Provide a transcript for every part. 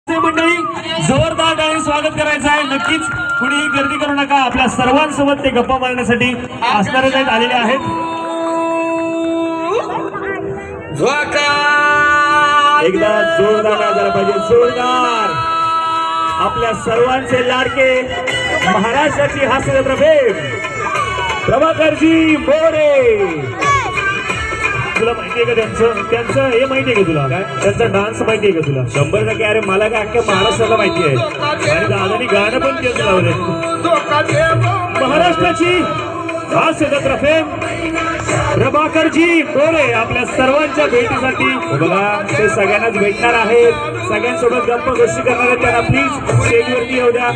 मंडळी जोरदार टाळी स्वागत करायचं आहे। नक्कीच कुणीही गर्दी करू नका। आपल्या सर्वांसोबत ते गप्पा मारण्यासाठी असणारे आहेत आलेले आहेत। एकदा जोरदार झाला पाहिजे, जोरदार। आपल्या सर्वांचे लाडके महाराष्ट्राची हास्यजत्रा प्रभाकरजी मोरे। तुला माहिती आहे का त्यांचं हे माहिती आहे का तुला? काय त्यांचा डान्स माहिती आहे का तुला? 100%। अरे मला काय अख्ख्या महाराष्ट्राला माहिती आहे आणि दादानी गाणं पण तेच लावलंय। महाराष्ट्राची हास्यजत्रा फेम प्रभाकरजी मोरे आपल्या सर्वांच्या भेटीसाठी बघा ते सगळ्यांनाच भेटणार आहेत। सगळ्यांसोबत गप्पा गोष्टी करणार आहेत। त्यांना प्लीज स्टेजवरती येऊ द्या,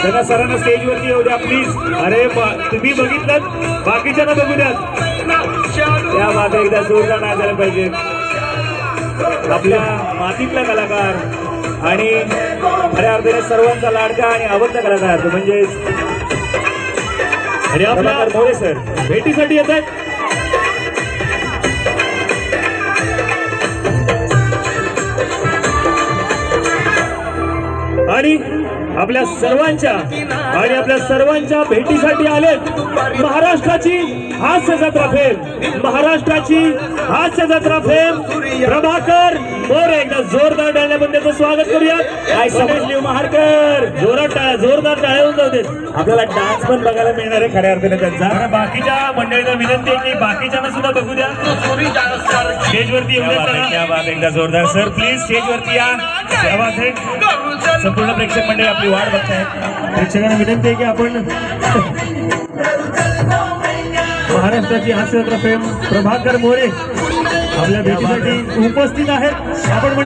त्यांना सरांना स्टेजवरती येऊ द्या प्लीज। अरे तुम्ही बघितलं, बाकीच्यांना बघू द्या। त्या मागे एकदा जोरदार नाही झालं पाहिजे। आपल्या मातीतला कलाकार आणि खऱ्या अर्थाने सर्वांचा लाडका आणि आवडता कलाकार म्हणजे आणि आपला मोरे सर भेटीसाठी येत आहेत। आणि आपल्या सर्वांच्या भेटीसाठी आलेत महाराष्ट्राची हास्यजत्रा फेम, महाराष्ट्राची हास्यजत्रा फेम प्रभाकर मोरे। एकदा जोरदार टाळ्याने त्याचं स्वागत करूया। काय समजली महारकर, जोरदार टाळ्या होऊन जाऊ देत। आपल्याला डान्स पण बघायला मिळणार आहे खऱ्या अर्थाने त्यांचा। बाकीच्या मंडळींना विनंती आहे की बाकीच्यांना सुद्धा बघू द्या, स्टेजवरती येऊ द्या। एकदा जोरदार सर प्लीज स्टेजवरती या। संपूर्ण प्रेक्षक मंडळी आपली वाट बघतायत। प्रेक्षकांना विनंती आहे की आपण महाराष्ट्राची हास्यजत्रा फेम प्रभाकर मोरे आपल्या भेटीसाठी उपस्थित आहेत। आपण